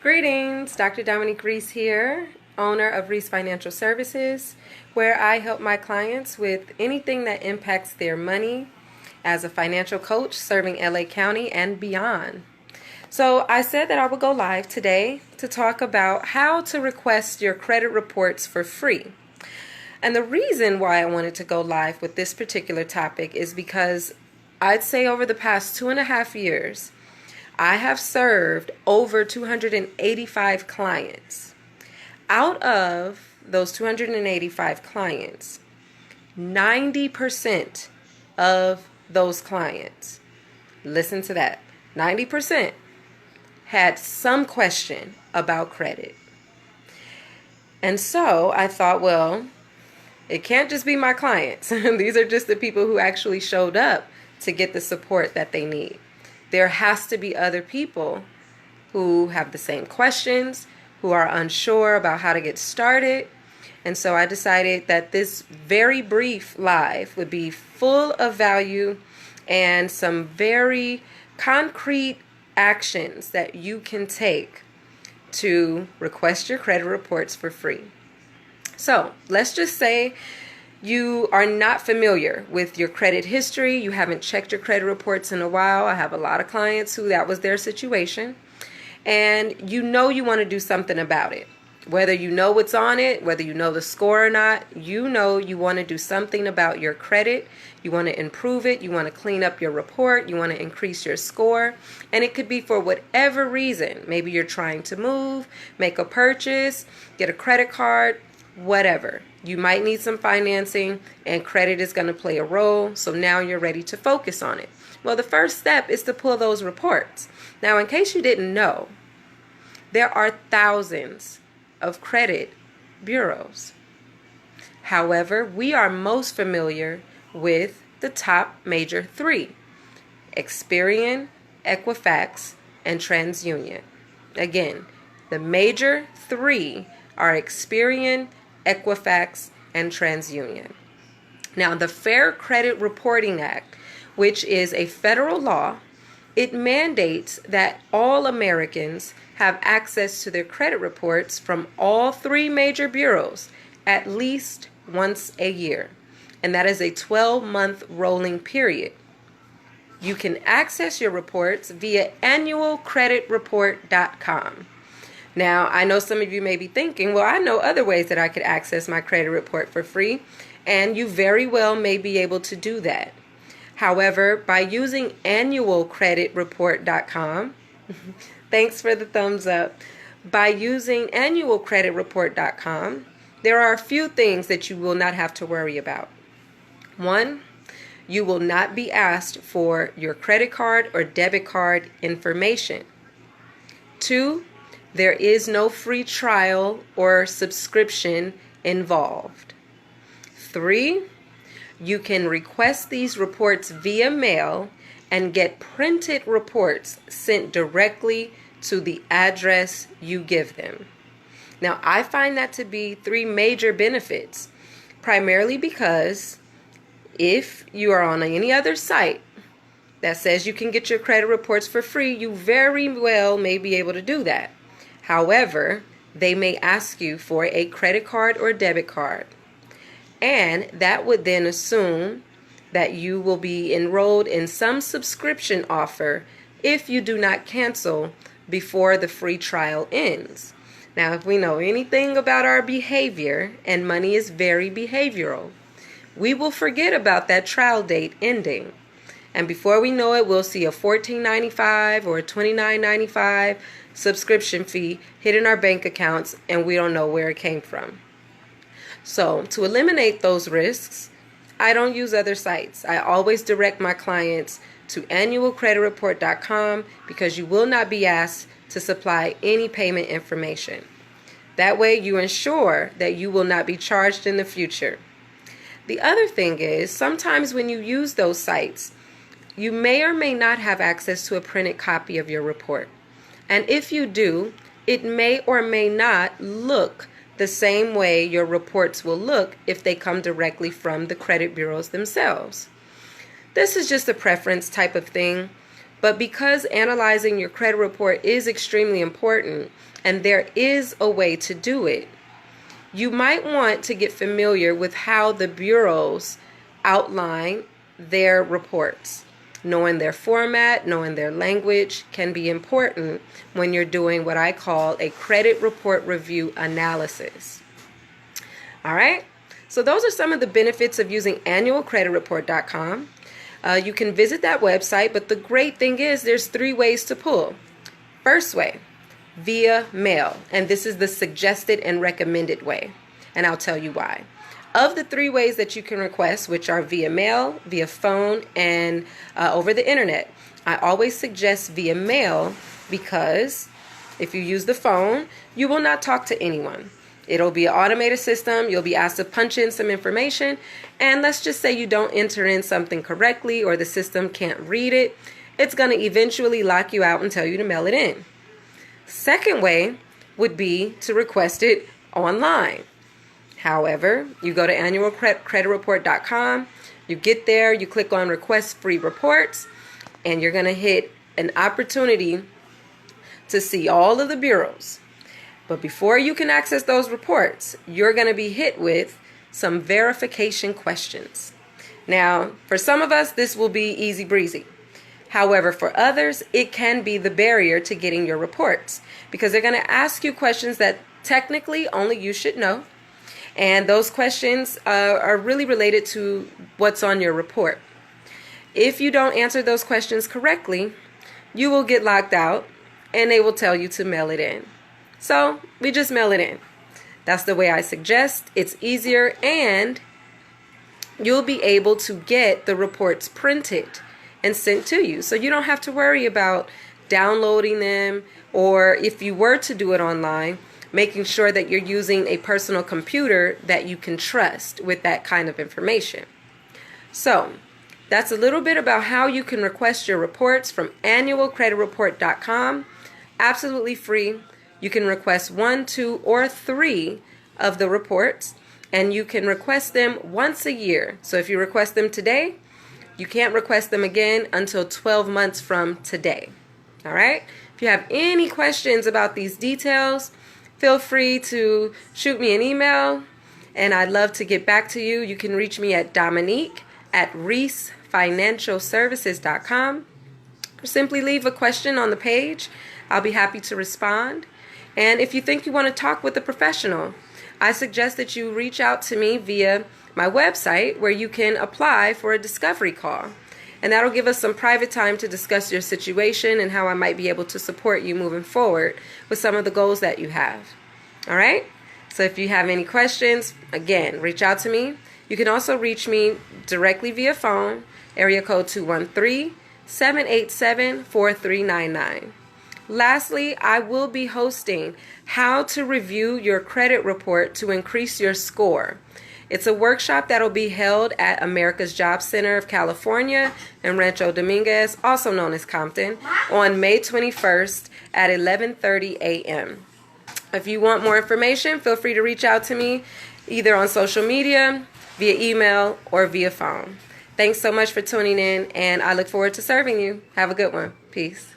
Greetings, Dr. Dominique Reese here, owner of Reese Financial Services, where I help my clients with anything that impacts their money as a financial coach serving LA County and beyond. So I said that I would go live today to talk about how to request your credit reports for free. And the reason why I wanted to go live with this particular topic is because I'd say over the past 2.5 years, I have served over 285 clients. Out of those 285 clients, 90% of those clients, listen to that, 90% had some question about credit. And so I thought, well, it can't just be my clients. These are just the people who actually showed up to get the support that they need. There has to be other people who have the same questions, who are unsure about how to get started. And so I decided that this very brief live would be full of value and some very concrete actions that you can take to request your credit reports for free. So let's just say you are not familiar with your credit history. You haven't checked your credit reports in a while. I have a lot of clients who that was their situation. And you know you want to do something about it. Whether you know what's on it, whether you know the score or not, you know you want to do something about your credit. You want to improve it. You want to clean up your report. You want to increase your score. And it could be for whatever reason. Maybe you're trying to move, make a purchase, get a credit card, whatever. You might need some financing and credit is going to play a role. So now you're ready to focus on it. Well, the first step is to pull those reports. Now, in case you didn't know, there are thousands of credit bureaus. However, we are most familiar with the top major three: Experian, Equifax, and TransUnion. Again, the major three are Experian, Equifax, and TransUnion. Now, the Fair Credit Reporting Act, which is a federal law, it mandates that all Americans have access to their credit reports from all three major bureaus at least once a year. And that is a 12-month rolling period. You can access your reports via annualcreditreport.com. Now, I know some of you may be thinking, well, I know other ways that I could access my credit report for free, and you very well may be able to do that. However, by using annualcreditreport.com, thanks for the thumbs up. By using annualcreditreport.com, there are a few things that you will not have to worry about. One, you will not be asked for your credit card or debit card information. Two, there is no free trial or subscription involved. Three, you can request these reports via mail and get printed reports sent directly to the address you give them. Now, I find that to be three major benefits, primarily because if you are on any other site that says you can get your credit reports for free, you very well may be able to do that. However, they may ask you for a credit card or debit card. And that would then assume that you will be enrolled in some subscription offer if you do not cancel before the free trial ends. Now, if we know anything about our behavior, and money is very behavioral, we will forget about that trial date ending. And before we know it, we'll see a $14.95 or a $29.95 subscription fee hitting our bank accounts, and we don't know where it came from. So to eliminate those risks, I don't use other sites. I always direct my clients to annualcreditreport.com because you will not be asked to supply any payment information. That way you ensure that you will not be charged in the future. The other thing is, sometimes when you use those sites, you may or may not have access to a printed copy of your report. And if you do, it may or may not look the same way your reports will look if they come directly from the credit bureaus themselves. This is just a preference type of thing. But because analyzing your credit report is extremely important and there is a way to do it, you might want to get familiar with how the bureaus outline their reports. Knowing their format, knowing their language can be important when you're doing what I call a credit report review analysis. All right, so those are some of the benefits of using annualcreditreport.com. You can visit that website, but the great thing is there's 3 ways to pull. First way, via mail, and this is the suggested and recommended way, and I'll tell you why. Of the 3 ways that you can request, which are via mail, via phone, and over the internet, I always suggest via mail because if you use the phone, you will not talk to anyone. It'll be an automated system. You'll be asked to punch in some information, and let's just say you don't enter in something correctly or the system can't read it. It's going to eventually lock you out and tell you to mail it in. Second way would be to request it online. However, you go to annualcreditreport.com, you get there, you click on request free reports, and you're going to hit an opportunity to see all of the bureaus. But before you can access those reports, you're going to be hit with some verification questions. Now, for some of us, this will be easy breezy. However, for others, it can be the barrier to getting your reports because they're going to ask you questions that technically only you should know. And those questions are really related to what's on your report. If you don't answer those questions correctly, you will get locked out and they will tell you to mail it in. So we just mail it in. That's the way I suggest. It's easier and you'll be able to get the reports printed and sent to you. So you don't have to worry about downloading them, or if you were to do it online, making sure that you're using a personal computer that you can trust with that kind of information. So that's a little bit about how you can request your reports from annualcreditreport.com. Absolutely free. You can request 1, 2, or 3 of the reports, and you can request them once a year. So if you request them today, you can't request them again until 12 months from today. All right? If you have any questions about these details, feel free to shoot me an email, and I'd love to get back to you. You can reach me at Dominique at Reese Financial Services.com, or simply leave a question on the page. I'll be happy to respond. And if you think you want to talk with a professional, I suggest that you reach out to me via my website where you can apply for a discovery call. And that'll give us some private time to discuss your situation and how I might be able to support you moving forward with some of the goals that you have. All right? So if you have any questions, again, reach out to me. You can also reach me directly via phone, area code 213-787-4399. Lastly, I will be hosting How to Review Your Credit Report to Increase Your Score. It's a workshop that will be held at America's Job Center of California in Rancho Dominguez, also known as Compton, on May 21st at 11:30 a.m. If you want more information, feel free to reach out to me either on social media, via email, or via phone. Thanks so much for tuning in, and I look forward to serving you. Have a good one. Peace.